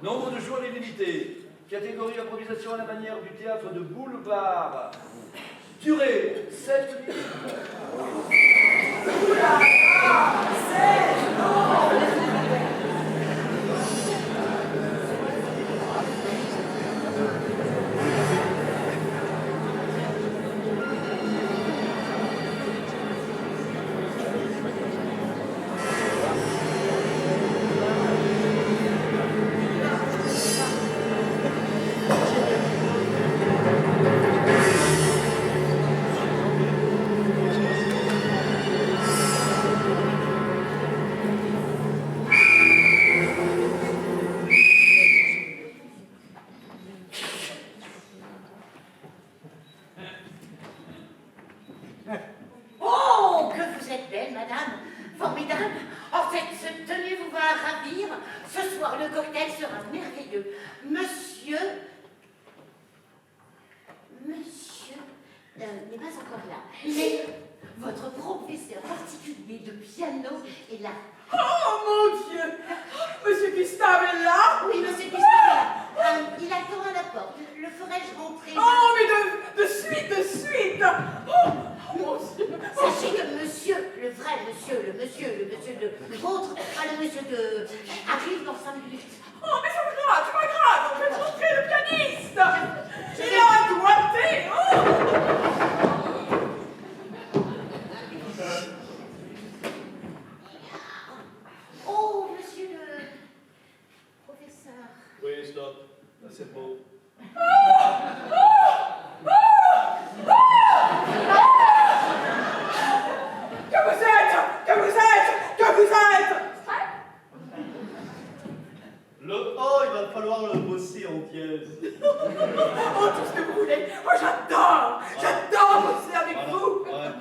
Nombre de jours illimité. Catégorie improvisation à la manière du théâtre de boulevard. Durée 7 minutes. Oula, c'est long. Oh, que vous êtes belle, madame. Formidable. En fait, cette tenue vous va ravir. Ce soir, le cocktail sera merveilleux. Monsieur n'est pas encore là. Mais votre professeur particulier de piano est là. Oh mon Dieu! Monsieur Gustave est là? Oui, monsieur Gustave est là. Il attend à la porte. Le ferai-je rentrer? Oh, mais de suite! Oh, mon Dieu! Sachez que monsieur, le vrai monsieur, le monsieur de l'autre, le monsieur de... arrive dans 5 minutes. Oh, mais c'est pas grave! On fait rentrer le pianiste! Il a un doigté! Oh, monsieur le professeur. Oui, stop. Là, c'est beau. Que vous êtes? Le O, il va falloir le bosser en dièse. Oh, tout ce que vous voulez! Oh, j'adore bosser avec vous! Voilà.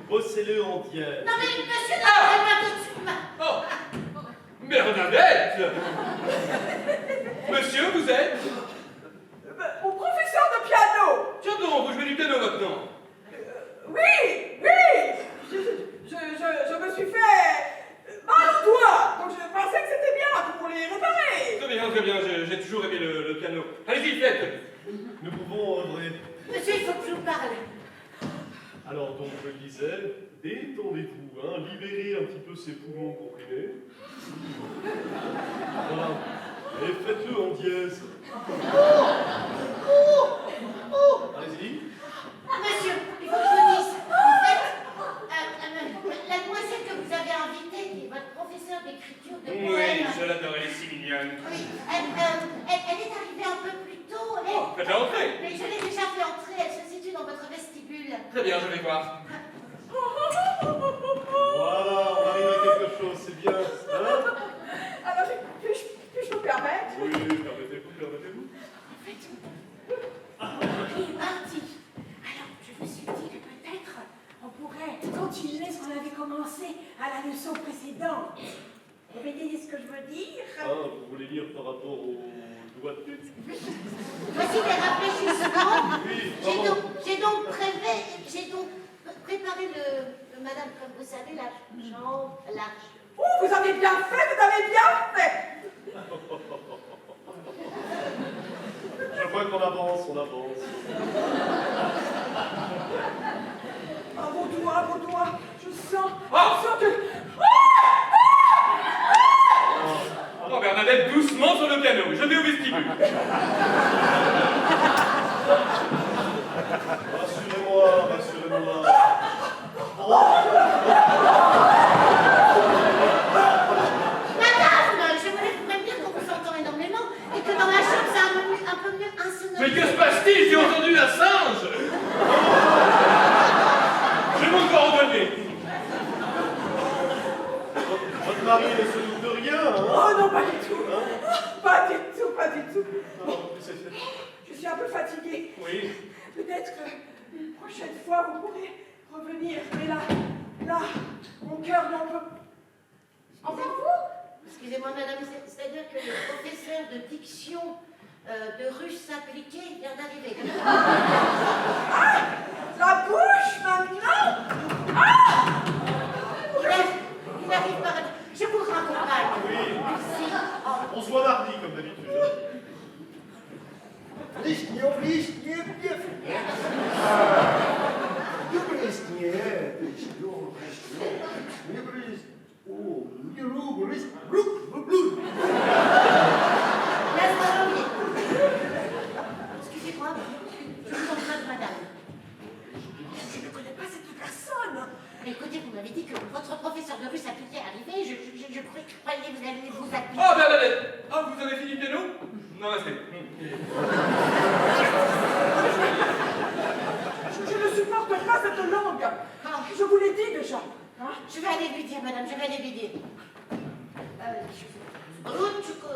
Bossez-le en dièse. Non mais monsieur, n'arrêtez pas tout de suite. Oh, Bernadette! Monsieur, vous êtes? Mon professeur de piano! Tiens donc, vous jouez du piano maintenant. Oui! Je me suis fait mal au doigt! Donc je pensais que c'était bien pour les réparer! Très bien, j'ai toujours aimé le piano. Allez-y, faites! Nous pouvons œuvrer. Monsieur, il faut que je vous parle. Alors donc je le disais, détendez-vous, hein, libérez un petit peu ces poumons comprimés. Voilà. Et faites-le en dièse. Allez-y. Monsieur, il faut que je vous dise. En fait, la demoiselle que vous avez invitée, qui est votre professeur d'écriture de Oui, poèmes. je l'adore, elle est si mignonne. Oui, elle est arrivée un peu plus tôt. Faites-la entrer. Mais je l'ai déjà fait entrer, elle se situe dans votre vestibule. Très bien, je vais voir. Voilà, on arrive à quelque chose, c'est bien. Hein? Alors, puis-je vous permettre? Oui, permettez-vous. En fait, il est parti. Alors, je me suis dit que peut-être on pourrait continuer ce qu'on avait commencé à la leçon précédente. Vous voyez ce que je veux dire? Ah, vous voulez dire par rapport au doigt de pute? Voici des rafraîchissements. Oui, J'ai donc préparé madame, comme vous savez, la jambe large. Oh, vous avez bien fait! je vois qu'on avance. Ah, vos doigts, je sens que... Oh, Bernadette, doucement sur le piano, je vais au vestibule. Rassurez-moi. Madame, je voulais vous prévenir qu'on vous entend énormément et que dans la chambre, c'est un peu mieux insonorisé. Mais que se passe-t-il? J'ai entendu un singe. Je m'en coordonner. Votre mari ne se doute de rien, hein? Oh non, pas du tout! Pas du tout! Non, c'est... Je suis un peu fatiguée. Oui. Peut-être que une prochaine fois, vous pourrez revenir. Mais là, mon cœur n'en peut... Encore vous? Excusez-moi, madame, c'est-à-dire que le professeur de diction de russe appliquée vient d'arriver. Ah! La bouche, maintenant! Ah! Il arrive par... Je vous raccompagne. Oui. Merci. Oh, On se voit mardi, comme d'habitude. Лишнее, лишнее, лишнее. Лишнее, excusez-moi, je vous emprunte, madame. Je ne connais pas cette personne. Écoutez, vous m'avez dit que votre professeur de russe appliqué est arrivé. Je croyais que vous alliez vous appliquer. Oh, Bernadette! Ah, vous avez fini le piano? Non, restez. Je ne supporte pas cette langue. Ah. Je vous l'ai dit déjà. Hein? Je vais aller lui dire, madame, je vais aller lui dire. Rucco,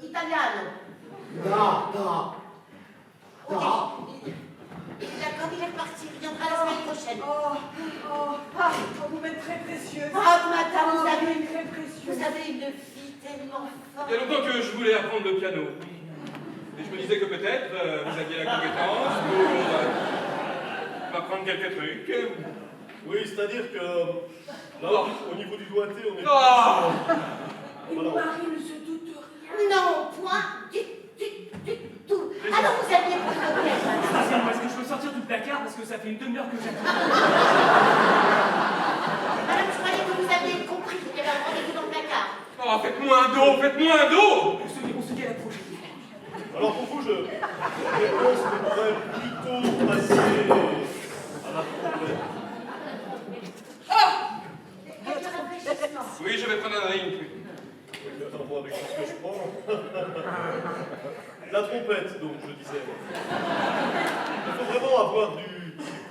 italiano. Да. Ok. D'accord, il est reparti. Il viendra la semaine prochaine. Vous m'êtes très précieuse. Ah, madame, vous avez très précieuse. Vous avez une fille tellement forte. Il y a longtemps que je voulais apprendre le piano. Et je me disais que peut-être vous aviez la compétence pour m'apprendre quelques trucs. Oui, c'est-à-dire que là, au niveau du doigté, on est Oh! Et mon mari ne se doute rien. Non, point du tout. Alors vous aviez pris le piège, madame. Excusez-moi, est-ce que je peux sortir du placard parce que ça fait une demi-heure que j'attends. Madame, je croyais que vous aviez compris qu'il y avait un rendez-vous dans le placard. Oh, faites-moi un dos, faites-moi un dos! On se dit à la prochaine. Alors pour vous, je pense qu'on pourrait plutôt passer à la trompette. Quelques réfléchissements. Oui, je vais prendre un drink. Oui, mais attends, moi, avec tout ce que je prends. La trompette, donc, je disais. Il faut vraiment avoir du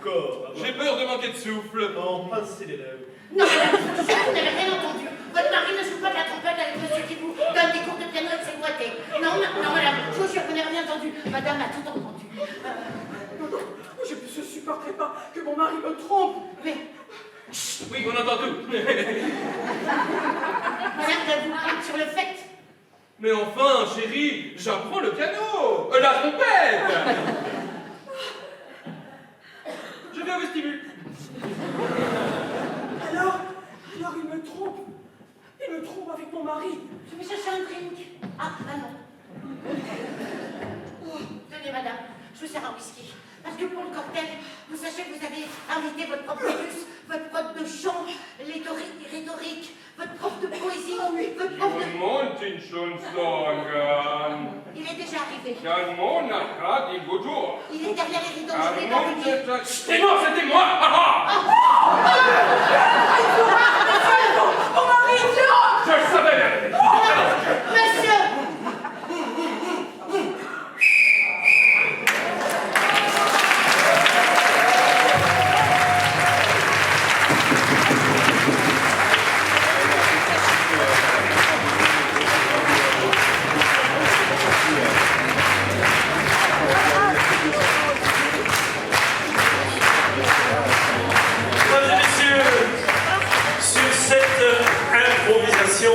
corps. J'ai peur de manquer de souffle. Non, pincer les lèvres. Non, madame, je vous jure, vous n'avez rien entendu. Votre mari ne joue pas de la trompette avec monsieur qui vous donne des cours de piano avec ses boîtés. Non, madame, je vous jure, vous n'avez rien entendu. Madame a tout entendu. Non, je ne supporterai pas que mon mari me trompe. Mais, Oui, on entend tout. madame, vous parle sur le fait. Mais enfin, chérie, j'apprends le piano, la trompette. Je vais au vestibule. Alors, il me trompe. Il me trompe avec mon mari. Je vais chercher un drink. Ah non. Tenez, madame, je vous sers un whisky. Parce que pour le cocktail, vous sachez que vous avez invité votre prof de russe, votre prof de chant, rhétorique, votre prof de poésie, votre prof de... Montin schon sagen. Il est déjà arrivé. Kein Monat hat ihn Gotur. Il est derrière les rideaux, je l'ai pas vu dire. C'était moi, c'était moi. Mon mari, non! Je le savais. Monsieur! Mesdames et messieurs, sur cette improvisation,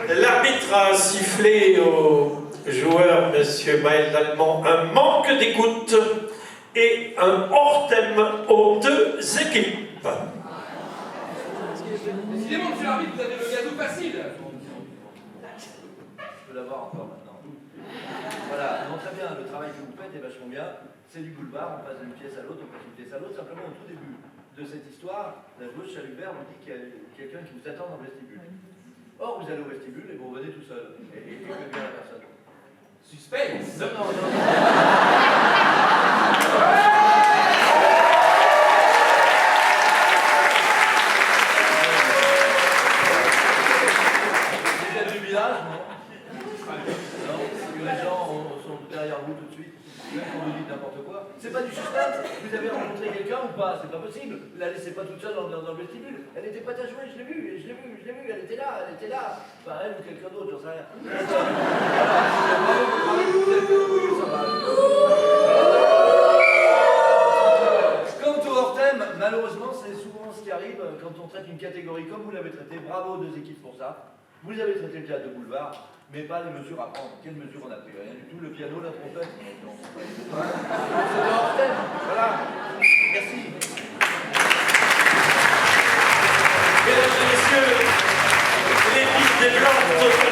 l'arbitre a sifflé au joueur, M. Maël Dallemand, un manque d'écoute et un hors-thème aux deux équipes. Décidément, monsieur l'arbitre, vous avez le gâteau facile. Je peux l'avoir encore maintenant. Voilà, non, très bien, le travail que vous faites est vachement bien. C'est du boulevard, on passe d'une pièce à l'autre, on passe d'une pièce à l'autre. Simplement, au tout début de cette histoire, la joueuse Chalubert nous dit qu'il y a quelqu'un qui vous attend dans le vestibule. Or, vous allez au vestibule et vous revenez tout seul. Et que vient la personne. Suspense. Non. C'est du village, non? Non, que les gens sont derrière vous tout de suite, même quand vous dites n'importe quoi. C'est pas du suspense. Vous avez rencontré quelqu'un ou pas? C'est pas possible. Vous la laissez pas toute seule dans le vestibule. Elle était pas à jouer, je l'ai vue, elle était là. Enfin, elle ou quelqu'un d'autre, j'en sais rien. Quant au hors-thème, malheureusement, c'est souvent ce qui arrive quand on traite une catégorie comme vous l'avez traité. Bravo aux deux équipes pour ça. Vous avez traité le théâtre de boulevard, mais pas les mesures à prendre. Quelles mesures on a pris? Rien du tout. Le piano, la trompette. Non. C'est le hors-thème. Voilà. Merci. Mesdames et messieurs, excellente